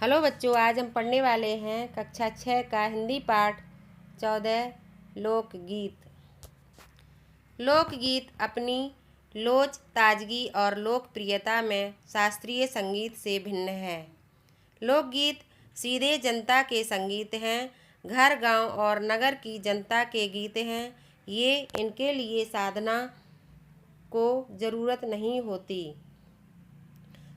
Hello बच्चों, आज हम पढ़ने वाले हैं कक्षा 6 का हिंदी पाठ 14 लोकगीत। लोकगीत अपनी लोच, ताजगी और लोकप्रियता में शास्त्रीय संगीत से भिन्न है। लोकगीत सीधे जनता के संगीत हैं, घर गांव और नगर की जनता के गीत हैं। ये इनके लिए साधना को ज़रूरत नहीं होती।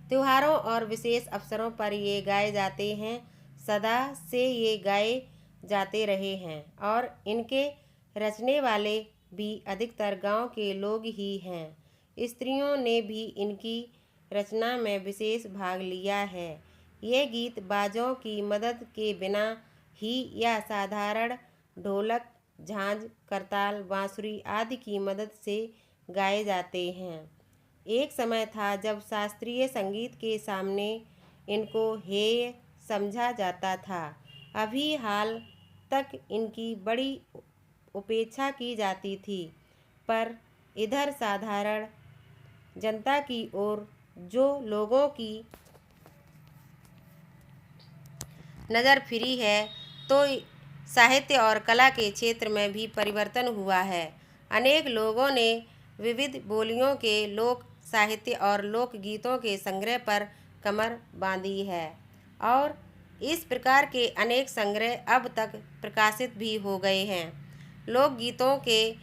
त्योहारों और विशेष अवसरों पर ये गाए जाते हैं। सदा से ये गाए जाते रहे हैं और इनके रचने वाले भी अधिकतर गांव के लोग ही हैं। स्त्रियों ने भी इनकी रचना में विशेष भाग लिया है। ये गीत बाजों की मदद के बिना ही या साधारण ढोलक, झांझ, करताल, बांसुरी आदि की मदद से गाए जाते हैं। एक समय था जब शास्त्रीय संगीत के सामने इनको हेय समझा जाता था। अभी हाल तक इनकी बड़ी उपेक्षा की जाती थी, पर इधर साधारण जनता की ओर जो लोगों की नज़र फिरी है, तो साहित्य और कला के क्षेत्र में भी परिवर्तन हुआ है। अनेक लोगों ने विविध बोलियों के लोक साहित्य और लोकगीतों के संग्रह पर कमर बांधी है और इस प्रकार के अनेक संग्रह अब तक प्रकाशित भी हो गए हैं। लोकगीतों के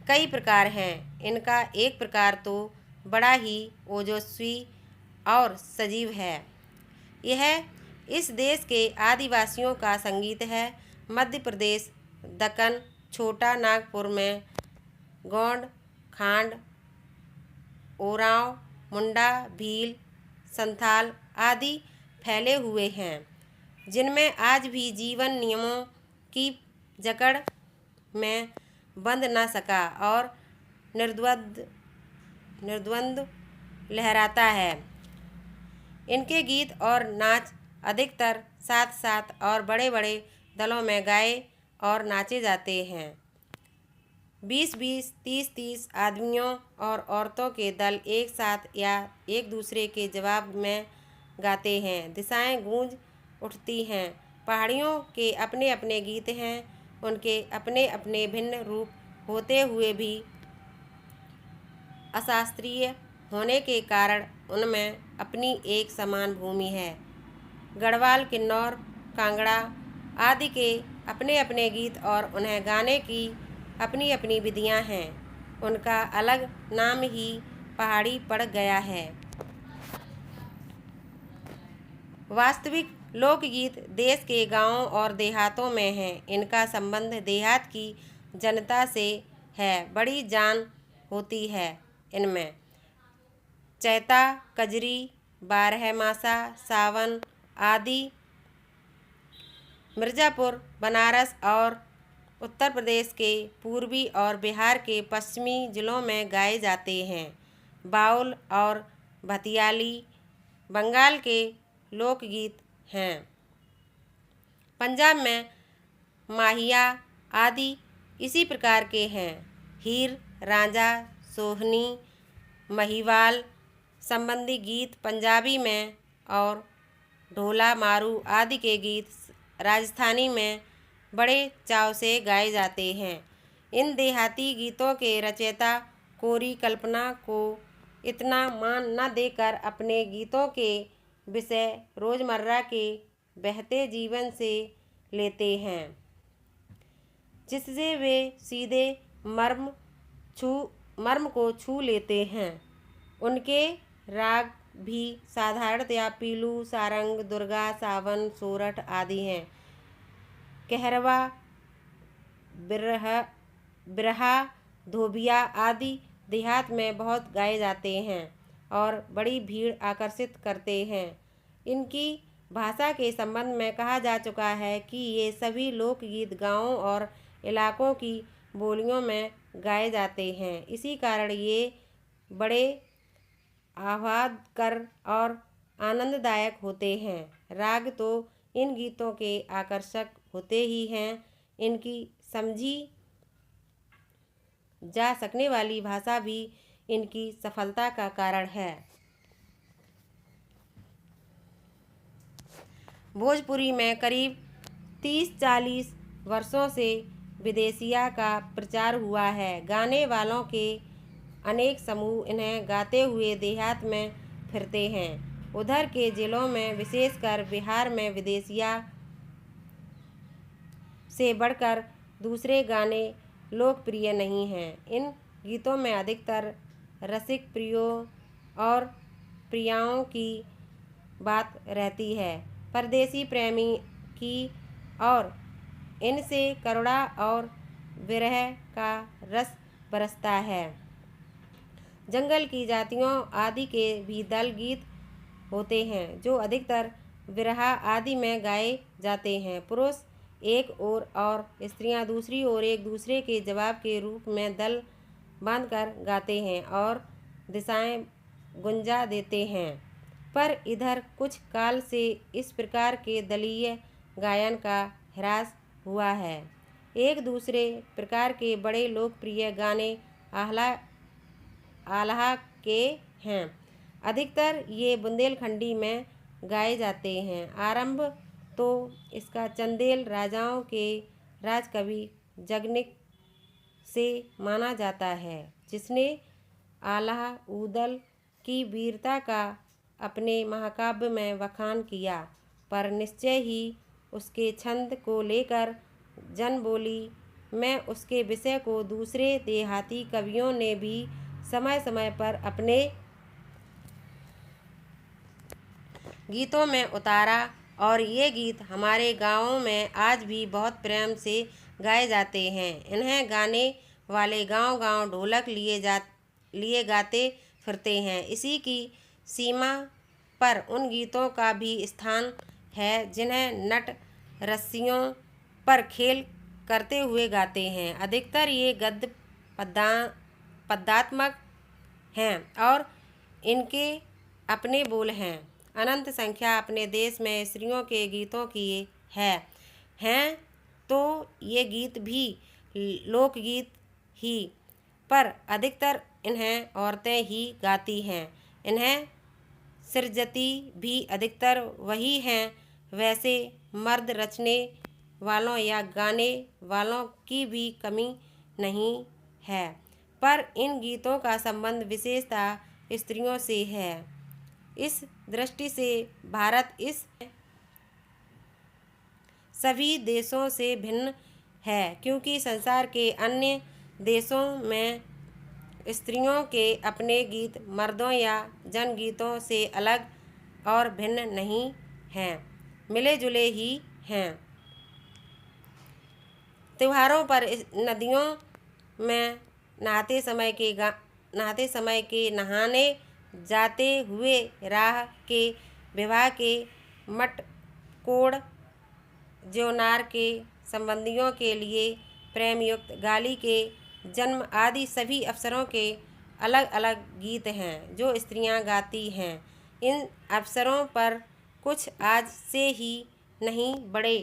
कई प्रकार हैं। इनका एक प्रकार तो बड़ा ही ओजस्वी और सजीव है। यह इस देश के आदिवासियों का संगीत है। मध्य प्रदेश, दक्कन, छोटा नागपुर में गोंड, खांड, ओरांव, मुंडा, भील, संथाल आदि फैले हुए हैं, जिनमें आज भी जीवन नियमों की जकड़ में बंध न सका और निर्द्वंद लहराता है। इनके गीत और नाच अधिकतर साथ साथ और बड़े बड़े दलों में गाए और नाचे जाते हैं। 20-20, 30-30 आदमियों और औरतों के दल एक साथ या एक दूसरे के जवाब में गाते हैं। दिशाएं गूंज उठती हैं। पहाड़ियों के अपने अपने गीत हैं। उनके अपने अपने भिन्न रूप होते हुए भी अशास्त्रीय होने के कारण उनमें अपनी एक समान भूमि है। गढ़वाल, किन्नौर, कांगड़ा आदि के अपने अपने गीत और उन्हें गाने की अपनी अपनी विधियां हैं। उनका अलग नाम ही पहाड़ी पड़ गया है। वास्तविक लोकगीत देश के गांवों और देहातों में हैं। इनका संबंध देहात की जनता से है। बड़ी जान होती है इनमें। चैता, कजरी, बारहमासा, सावन आदि मिर्ज़ापुर, बनारस और उत्तर प्रदेश के पूर्वी और बिहार के पश्चिमी जिलों में गाए जाते हैं। बाउल और भतियाली बंगाल के लोकगीत हैं। पंजाब में माहिया आदि इसी प्रकार के हैं। हीर रांझा, सोहनी, महिवाल संबंधी गीत पंजाबी में और ढोला मारू आदि के गीत राजस्थानी में बड़े चाव से गाए जाते हैं। इन देहाती गीतों के रचयिता कोरी कल्पना को इतना मान न देकर अपने गीतों के विषय रोज़मर्रा के बहते जीवन से लेते हैं, जिससे वे सीधे मर्म को छू लेते हैं। उनके राग भी साधारणतया पीलू, सारंग, दुर्गा, सावन, सोरठ आदि हैं। कहरवा, बिरहा, धोबिया आदि देहात में बहुत गाए जाते हैं और बड़ी भीड़ आकर्षित करते हैं। इनकी भाषा के संबंध में कहा जा चुका है कि ये सभी लोकगीत गाँवों और इलाकों की बोलियों में गाए जाते हैं। इसी कारण ये बड़े आह्लादकर और आनंददायक होते हैं। राग तो इन गीतों के आकर्षक होते ही हैं। इनकी समझी जा सकने वाली भाषा भी इनकी सफलता का कारण है। भोजपुरी में करीब 30-40 वर्षों से विदेशिया का प्रचार हुआ है। गाने वालों के अनेक समूह इन्हें गाते हुए देहात में फिरते हैं। उधर के जिलों में विशेषकर बिहार में विदेशिया से बढ़कर दूसरे गाने लोकप्रिय नहीं हैं। इन गीतों में अधिकतर रसिक प्रियों और प्रियाओं की बात रहती है, परदेसी प्रेमी की, और इनसे करुणा और विरह का रस बरसता है। जंगल की जातियों आदि के भी दल गीत होते हैं जो अधिकतर विरह आदि में गाए जाते हैं। पुरुष एक ओर और स्त्रियां दूसरी ओर एक दूसरे के जवाब के रूप में दल बांधकर गाते हैं और दिशाएं गुंजा देते हैं। पर इधर कुछ काल से इस प्रकार के दलीय गायन का ह्रास हुआ है। एक दूसरे प्रकार के बड़े लोकप्रिय गाने आल्हा के हैं। अधिकतर ये बुंदेलखंडी में गाए जाते हैं। आरंभ तो इसका चंदेल राजाओं के राजकवि जगनिक से माना जाता है, जिसने आल्हा उदल की वीरता का अपने महाकाव्य में बखान किया, पर निश्चय ही उसके छंद को लेकर जनबोली में उसके विषय को दूसरे देहाती कवियों ने भी समय समय पर अपने गीतों में उतारा और ये गीत हमारे गाँवों में आज भी बहुत प्रेम से गाए जाते हैं। इन्हें गाने वाले गांव-गांव ढोलक लिए गाते फिरते हैं। इसी की सीमा पर उन गीतों का भी स्थान है जिन्हें नट रस्सियों पर खेल करते हुए गाते हैं। अधिकतर ये गद्य पदात्मक हैं और इनके अपने बोल हैं। अनंत संख्या अपने देश में स्त्रियों के गीतों की हैं तो ये गीत भी लोकगीत ही, पर अधिकतर इन्हें औरतें ही गाती हैं। इन्हें सृजती भी अधिकतर वही हैं। वैसे मर्द रचने वालों या गाने वालों की भी कमी नहीं है, पर इन गीतों का संबंध विशेषतः स्त्रियों से है। इस दृष्टि से भारत इस सभी देशों से भिन्न है, क्योंकि संसार के अन्य देशों में स्त्रियों के अपने गीत मर्दों या जनगीतों से अलग और भिन्न नहीं हैं, मिले जुले ही हैं। त्योहारों पर नदियों में नहाते समय के नहाने जाते हुए राह के विवाह के मटकोड़ ज्योनार के संबंधियों के लिए प्रेमयुक्त गाली के जन्म आदि सभी अवसरों के अलग अलग गीत हैं जो स्त्रियां गाती हैं। इन अवसरों पर कुछ आज से ही नहीं, बड़े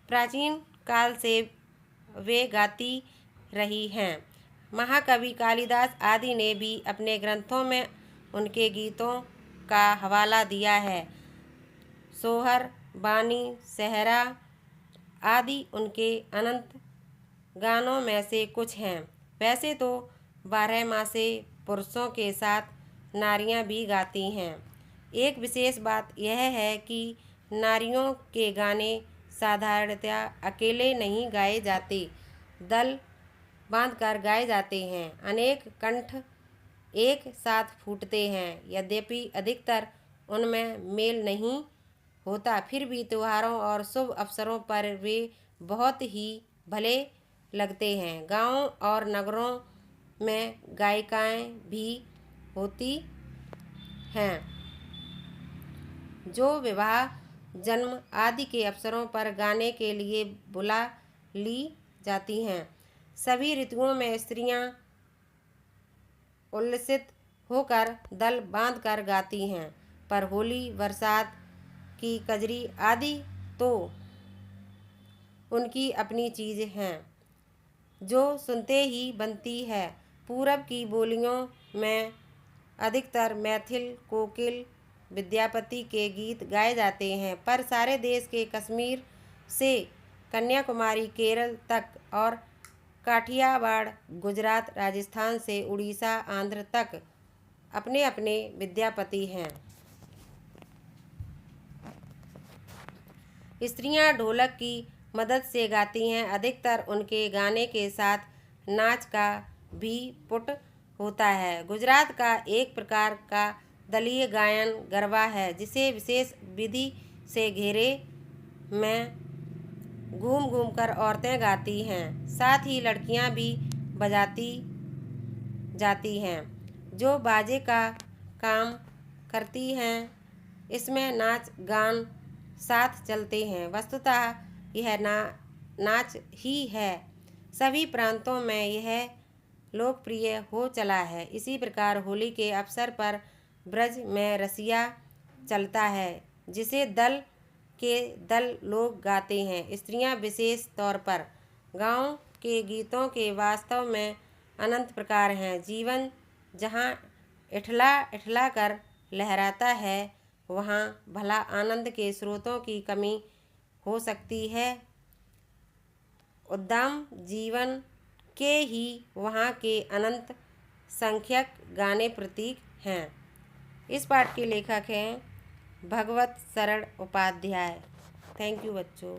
प्राचीन काल से वे गाती रही हैं। महाकवि कालिदास आदि ने भी अपने ग्रंथों में उनके गीतों का हवाला दिया है। सोहर, बानी, सहरा आदि उनके अनंत गानों में से कुछ हैं। वैसे तो 12 मासे पुरुषों के साथ नारियां भी गाती हैं। एक विशेष बात यह है कि नारियों के गाने साधारणतया अकेले नहीं गाए जाते, दल बांधकर गाए जाते हैं। अनेक कंठ एक साथ फूटते हैं। यद्यपि अधिकतर उनमें मेल नहीं होता, फिर भी त्योहारों और शुभ अवसरों पर वे बहुत ही भले लगते हैं। गाँवों और नगरों में गायिकाएँ भी होती हैं जो विवाह, जन्म आदि के अवसरों पर गाने के लिए बुला ली जाती हैं। सभी ऋतुओं में स्त्रियां उल्लसित होकर दल बांधकर गाती हैं, पर होली, बरसात की कजरी आदि तो उनकी अपनी चीज़ हैं जो सुनते ही बनती है। पूरब की बोलियों में अधिकतर मैथिल, कोकिल विद्यापति के गीत गाए जाते हैं, पर सारे देश के कश्मीर से कन्याकुमारी केरल तक और काठियावाड़ गुजरात राजस्थान से उड़ीसा आंध्र तक अपने अपने विद्यापति हैं। स्त्रियां ढोलक की मदद से गाती हैं। अधिकतर उनके गाने के साथ नाच का भी पुट होता है। गुजरात का एक प्रकार का दलीय गायन गरबा है, जिसे विशेष विधि से घेरे में घूम घूम कर औरतें गाती हैं। साथ ही लड़कियां भी बजाती जाती हैं, जो बाजे का काम करती हैं। इसमें नाच गान साथ चलते हैं। वस्तुतः यह नाच ही है। सभी प्रांतों में यह लोकप्रिय हो चला है। इसी प्रकार होली के अवसर पर ब्रज में रसिया चलता है, जिसे दल के दल लोग गाते हैं। स्त्रियां विशेष तौर पर गाँव के गीतों के वास्तव में अनंत प्रकार हैं। जीवन जहाँ इठला इठला कर लहराता है, वहाँ भला आनंद के स्रोतों की कमी हो सकती है। उद्दाम जीवन के ही वहाँ के अनंत संख्यक गाने प्रतीक हैं। इस पाठ के लेखक हैं भगवत शरण उपाध्याय। थैंक यू बच्चों।